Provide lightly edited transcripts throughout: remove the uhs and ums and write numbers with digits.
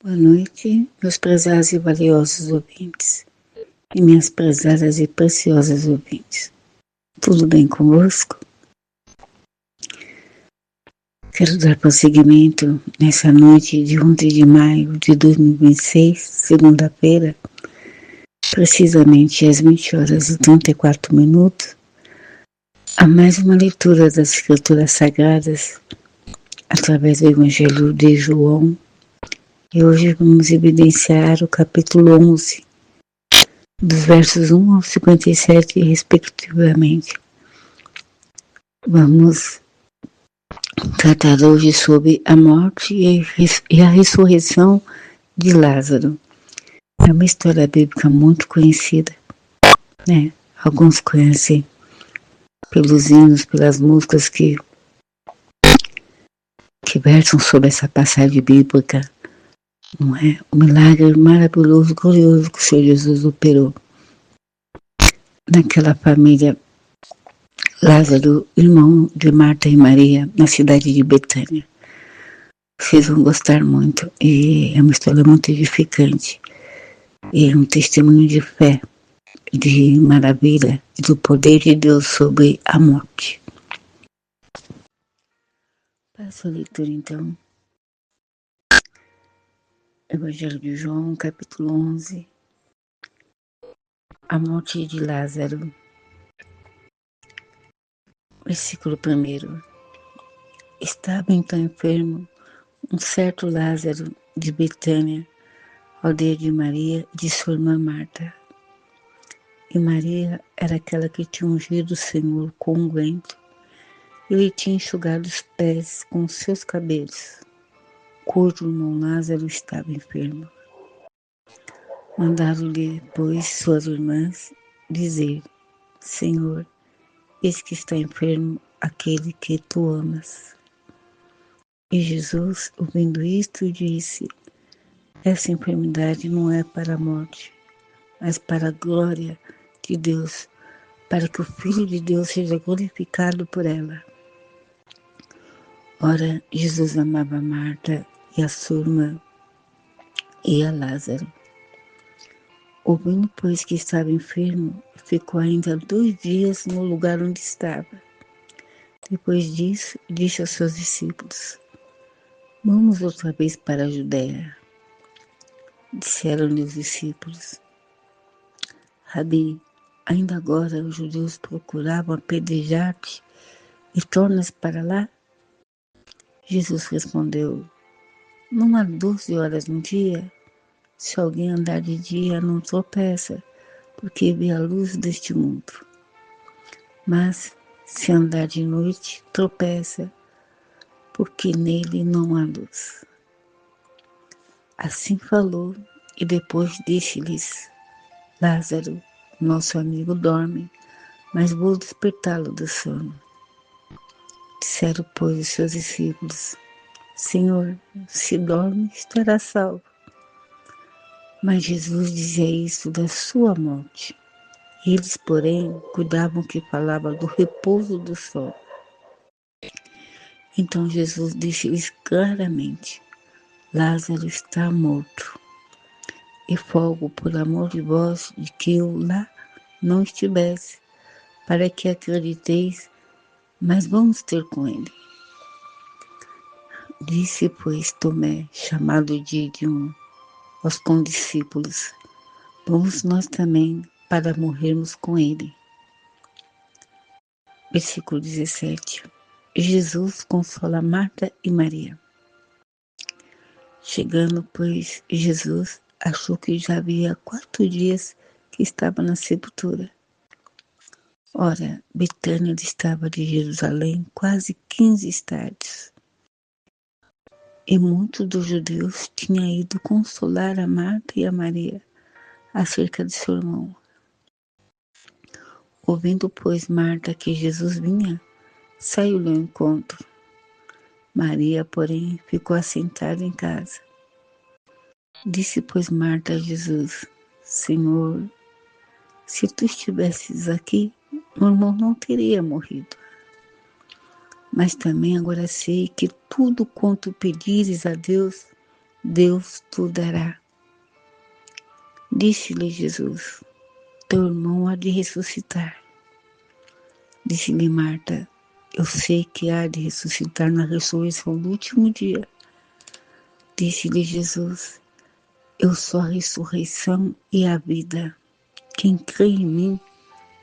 Boa noite, meus prezados e valiosos ouvintes, e minhas prezadas e preciosas ouvintes. Tudo bem convosco? Quero dar prosseguimento nessa noite de 11 de maio de 2026, segunda-feira, precisamente às 20 horas e 34 minutos, a mais uma leitura das Escrituras Sagradas através do Evangelho de João. E hoje vamos evidenciar o capítulo 11, dos versos 1 ao 57, respectivamente. Vamos tratar hoje sobre a morte e a ressurreição de Lázaro. É uma história bíblica muito conhecida, né? Alguns conhecem pelos hinos, pelas músicas que versam sobre essa passagem bíblica, não é? O milagre maravilhoso, glorioso que o Senhor Jesus operou naquela família Lázaro, irmão de Marta e Maria, na cidade de Betânia. Vocês vão gostar muito, e é uma história muito edificante, e é um testemunho de fé, de maravilha, do poder de Deus sobre a morte. Passo a leitura então. Evangelho de João, capítulo 11. A morte de Lázaro. Versículo 1. Estava então enfermo um certo Lázaro de Betânia, aldeia de Maria e de sua irmã Marta. E Maria era aquela que tinha ungido o Senhor com unguento e lhe tinha enxugado os pés com os seus cabelos, cujo irmão Lázaro estava enfermo. Mandaram-lhe, pois, suas irmãs dizer: Senhor, eis que está enfermo aquele que tu amas. E Jesus, ouvindo isto, disse: essa enfermidade não é para a morte, mas para a glória de Deus, para que o Filho de Deus seja glorificado por ela. Ora, Jesus amava Marta e a sua irmã e a Lázaro. Ouvindo, pois, que estava enfermo, ficou ainda 2 dias no lugar onde estava. Depois disso, disse aos seus discípulos: vamos outra vez para a Judéia. Disseram-lhe os discípulos: Rabi, ainda agora os judeus procuravam apedrejar-te e tornas para lá? Jesus respondeu: não há 12 horas no dia? Se alguém andar de dia, não tropeça, porque vê a luz deste mundo. Mas, se andar de noite, tropeça, porque nele não há luz. Assim falou, e depois disse-lhes: Lázaro, nosso amigo, dorme, mas vou despertá-lo do sono. Disseram, pois, os seus discípulos: Senhor, se dorme, estará salvo. Mas Jesus dizia isso da sua morte. Eles, porém, cuidavam que falava do repouso do sol. Então Jesus disse-lhes claramente: Lázaro está morto. E folgo por amor de vós de que eu lá não estivesse, para que acrediteis, mas vamos ter com ele. Disse, pois, Tomé, chamado Dídimo, aos condiscípulos: vamos nós também para morrermos com ele. Versículo 17. Jesus consola Marta e Maria. Chegando, pois, Jesus achou que já havia 4 dias que estava na sepultura. Ora, Betânia estava de Jerusalém quase 15 estádios. E muitos dos judeus tinham ido consolar a Marta e a Maria acerca de seu irmão. Ouvindo, pois, Marta que Jesus vinha, saiu-lhe ao encontro. Maria, porém, ficou assentada em casa. Disse, pois, Marta a Jesus: Senhor, se tu estivesses aqui, meu irmão não teria morrido. Mas também agora sei que tudo quanto pedires a Deus, Deus te dará. Disse-lhe Jesus: teu irmão há de ressuscitar. Disse-lhe Marta: eu sei que há de ressuscitar na ressurreição do último dia. Disse-lhe Jesus: eu sou a ressurreição e a vida. Quem crê em mim,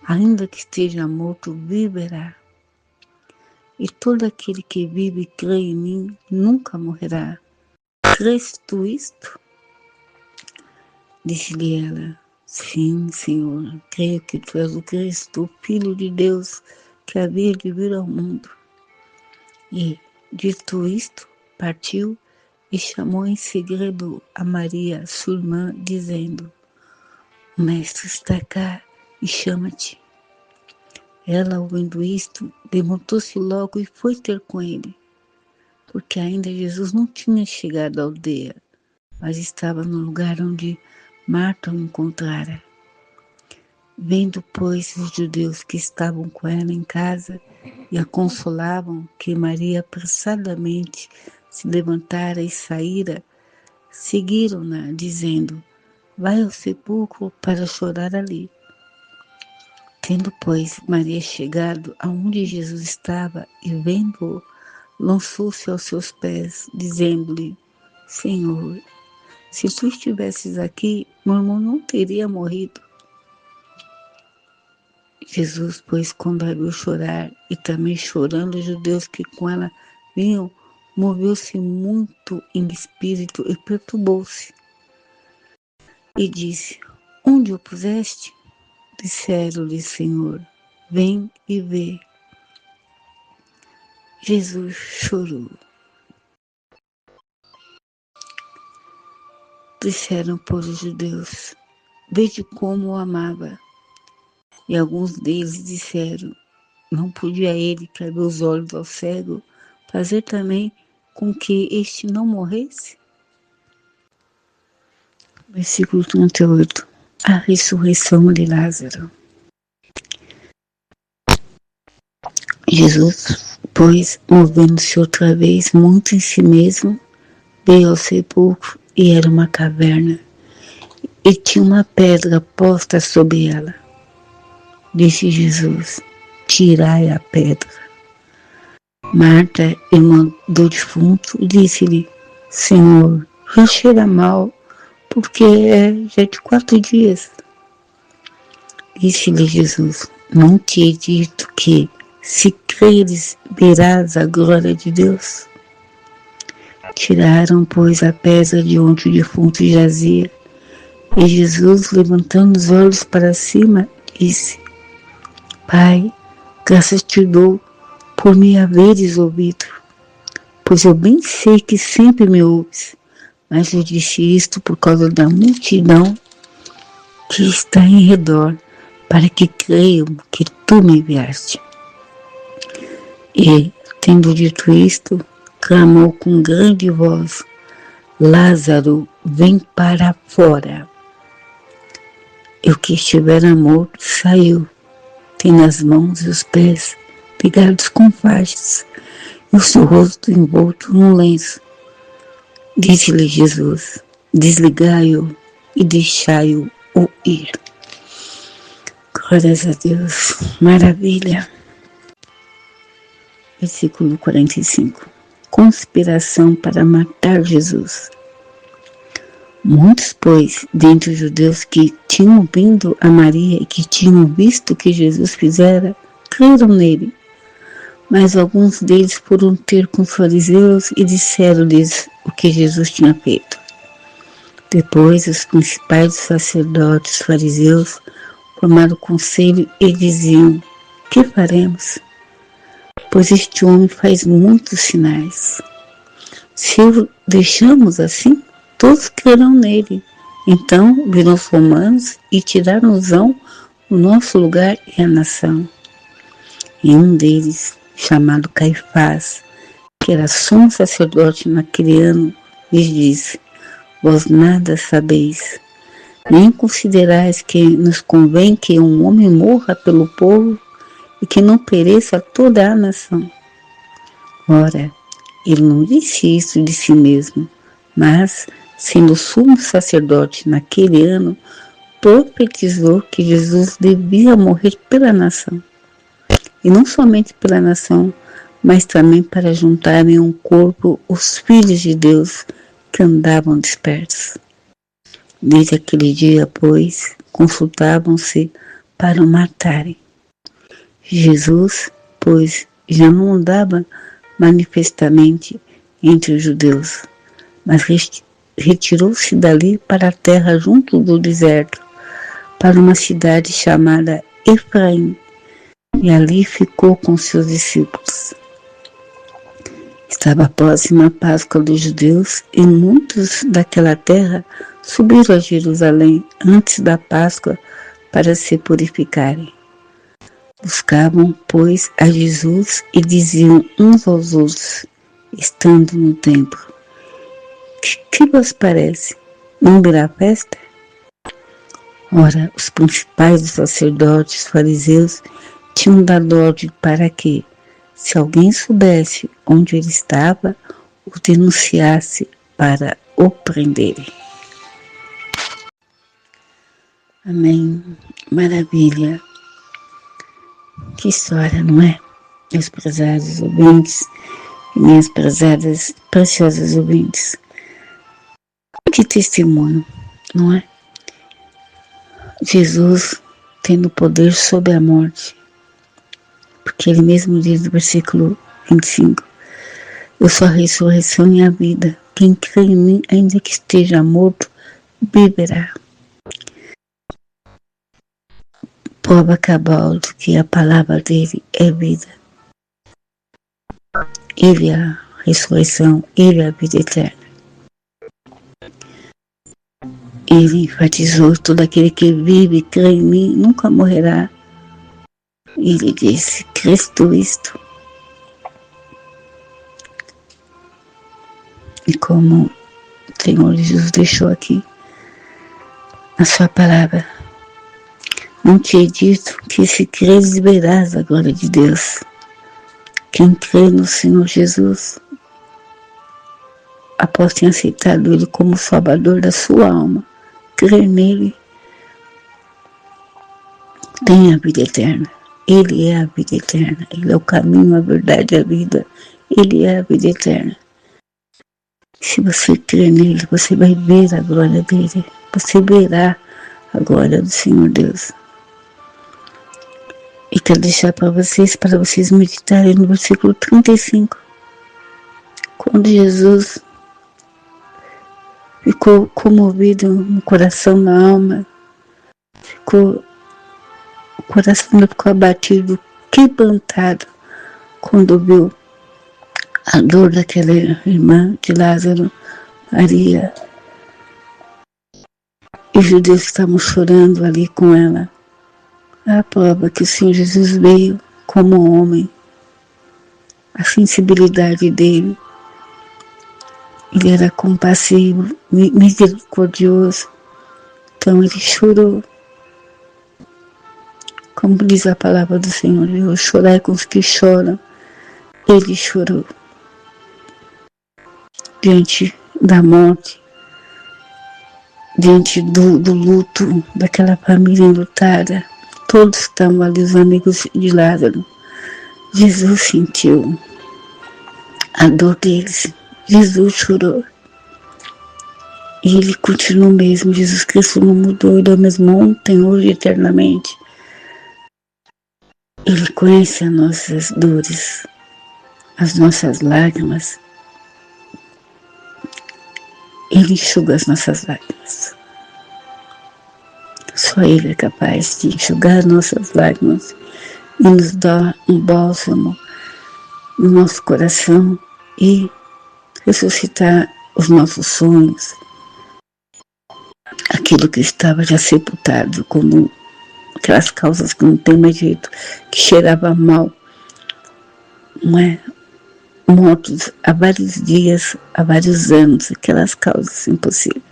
ainda que esteja morto, viverá. E todo aquele que vive e crê em mim nunca morrerá. Crês tu isto? Disse-lhe ela: sim, Senhor, creio que tu és o Cristo, o Filho de Deus, que havia de vir ao mundo. E, dito isto, partiu e chamou em segredo a Maria, sua irmã, dizendo: o Mestre está cá e chama-te. Ela, ouvindo isto, levantou-se logo e foi ter com ele, porque ainda Jesus não tinha chegado à aldeia, mas estava no lugar onde Marta o encontrara. Vendo, pois, os judeus que estavam com ela em casa e a consolavam, que Maria apressadamente se levantara e saíra, seguiram-na, dizendo: vai ao sepulcro para chorar ali. Tendo, pois, Maria chegado aonde Jesus estava e vendo-o, lançou-se aos seus pés, dizendo-lhe: Senhor, se tu estivesses aqui, meu irmão não teria morrido. Jesus, pois, quando a viu chorar, e também chorando os judeus que com ela vinham, moveu-se muito em espírito e perturbou-se. E disse: onde o puseste? Disseram-lhe: Senhor, vem e vê. Jesus chorou. Disseram, pois, os judeus: vede como o amava. E alguns deles disseram: não podia ele, que abriu os olhos ao cego, fazer também com que este não morresse? Versículo 38. A ressurreição de Lázaro. Jesus, pois, movendo-se outra vez muito em si mesmo, veio ao sepulcro, e era uma caverna, e tinha uma pedra posta sobre ela. Disse Jesus: tirai a pedra. Marta, irmã do defunto, disse-lhe: Senhor, já cheira mal, porque já de 4 dias. Disse-lhe Jesus: não te he dito que, se creres, verás a glória de Deus? Tiraram, pois, a pedra de onde o defunto jazia, e Jesus, levantando os olhos para cima, disse: Pai, graças te dou por me haveres ouvido, pois eu bem sei que sempre me ouves, mas eu disse isto por causa da multidão que está em redor, para que creiam que tu me enviaste. E, tendo dito isto, clamou com grande voz: Lázaro, vem para fora. E o que estivera morto saiu, tem nas mãos e os pés ligados com faixas, e o seu rosto envolto num lenço. Disse-lhe Jesus: desligai-o e deixai-o ir. Glórias a Deus, maravilha. Versículo 45. Conspiração para matar Jesus. Muitos, pois, dentre os judeus que tinham vindo a Maria e que tinham visto o que Jesus fizera, creram nele. Mas alguns deles foram ter com os fariseus e disseram-lhes o que Jesus tinha feito. Depois, os principais dos sacerdotes fariseus formaram conselho e diziam: que faremos? Pois este homem faz muitos sinais. Se o deixamos assim, todos crerão nele. Então virão os romanos e tiraram-nos o nosso lugar e a nação. E um deles, chamado Caifás, que era sumo sacerdote naquele ano, lhes disse: vós nada sabeis, nem considerais que nos convém que um homem morra pelo povo e que não pereça toda a nação. Ora, ele não disse isso de si mesmo, mas sendo sumo sacerdote naquele ano, profetizou que Jesus devia morrer pela nação. E não somente pela nação, mas também para juntar em um corpo os filhos de Deus que andavam dispersos. Desde aquele dia, pois, consultavam-se para o matarem. Jesus, pois, já não andava manifestamente entre os judeus, mas retirou-se dali para a terra junto do deserto, para uma cidade chamada Efraim, e ali ficou com seus discípulos. Estava próxima a Páscoa dos judeus e muitos daquela terra subiram a Jerusalém antes da Páscoa para se purificarem. Buscavam, pois, a Jesus e diziam uns aos outros, estando no templo: que vos parece? Não virá festa? Ora, os principais dos sacerdotes fariseus tinham dado ordem para que, se alguém soubesse onde ele estava, o denunciasse para o prenderem. Amém. Maravilha. Que história, não é? Meus prezados ouvintes e minhas prezadas, preciosas ouvintes. Que testemunho, não é? Jesus tendo poder sobre a morte. Porque ele mesmo diz no versículo 25, eu sou a ressurreição e a vida. Quem crê em mim, ainda que esteja morto, viverá. Prova cabal de que a palavra dele é vida. Ele é a ressurreição, ele é a vida eterna. Ele enfatizou: todo aquele que vive e crê em mim nunca morrerá. Ele disse: Cristo isto. E como o Senhor Jesus deixou aqui na sua palavra, não te he dito que se creres verás a glória de Deus. Quem crê no Senhor Jesus, após ter aceitado Ele como Salvador da sua alma, crer nele, tem a vida eterna. Ele é a vida eterna. Ele é o caminho, a verdade e a vida. Ele é a vida eterna. Se você crer nele, você vai ver a glória dele. Você verá a glória do Senhor Deus. E quero deixar para vocês meditarem no versículo 35. Quando Jesus ficou comovido no coração, na alma, o coração ficou abatido, quebrantado, quando viu a dor daquela irmã de Lázaro, Maria, e os judeus estavam chorando ali com ela. A prova que o Senhor Jesus veio como homem, a sensibilidade dele, ele era compassivo, misericordioso, então ele chorou. Como diz a palavra do Senhor, eu chorar com os que choram. Ele chorou diante da morte, diante do luto daquela família enlutada. Todos estavam ali, os amigos de Lázaro. Jesus sentiu a dor deles. Jesus chorou. E ele continua o mesmo. Jesus Cristo não mudou, ele é o mesmo ontem, hoje e eternamente. Ele conhece as nossas dores, as nossas lágrimas. Ele enxuga as nossas lágrimas. Só Ele é capaz de enxugar as nossas lágrimas e nos dar um bálsamo no nosso coração e ressuscitar os nossos sonhos. Aquilo que estava já sepultado, como aquelas causas que não tem mais jeito, que cheirava mal, não é? Mortos há vários dias, há vários anos, aquelas causas impossíveis.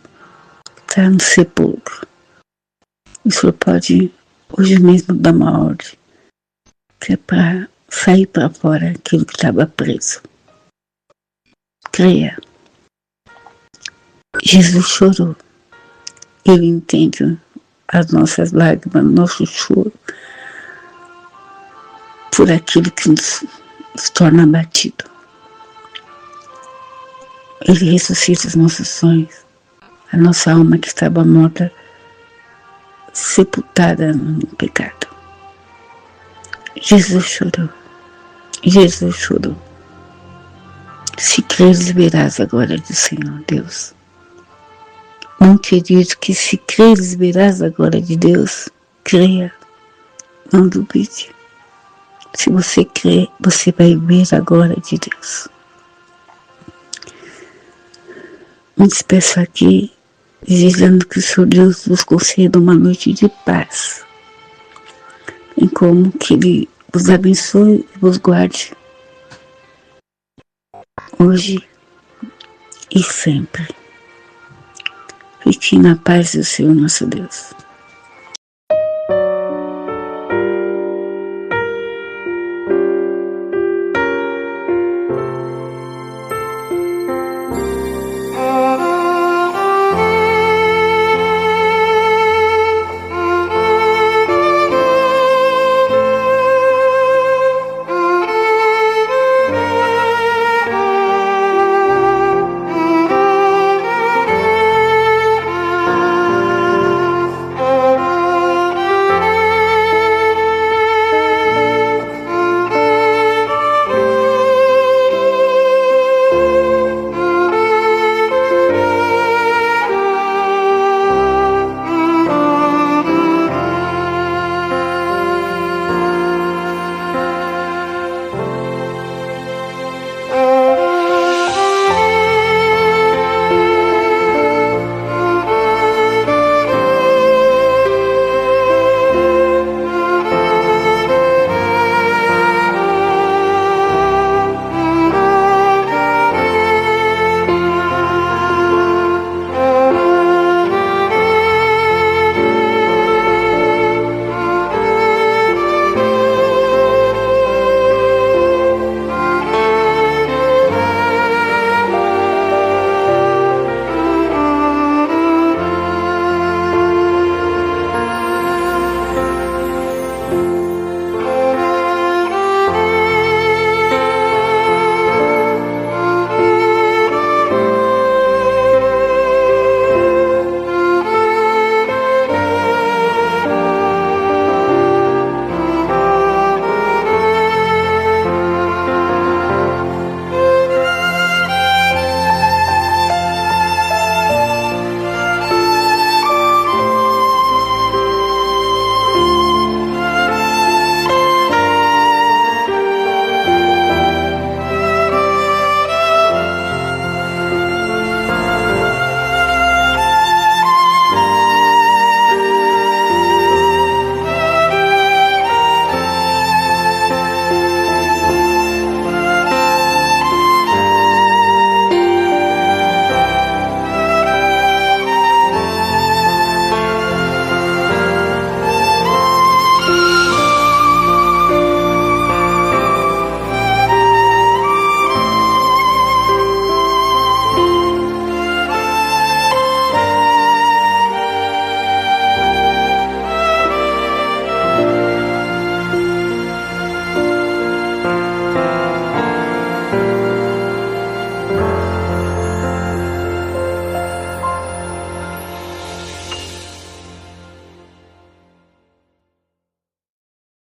Está no sepulcro. O Senhor pode hoje mesmo dar uma ordem, que é para sair para fora aquilo que estava preso. Creia. Jesus chorou. Ele entende as nossas lágrimas, nosso choro, por aquilo que nos torna abatido. Ele ressuscita os nossos sonhos, a nossa alma que estava morta, sepultada no pecado. Jesus chorou. Jesus chorou. Se creres, verás a glória do Senhor Deus. Não acredito que se creres, verás a glória de Deus. Creia, não duvide. Se você crer, você vai ver a glória de Deus. Me despeço aqui, desejando que o Senhor Deus vos conceda uma noite de paz. Em como que Ele vos abençoe e vos guarde, hoje e sempre. Fique na paz do Senhor nosso Deus.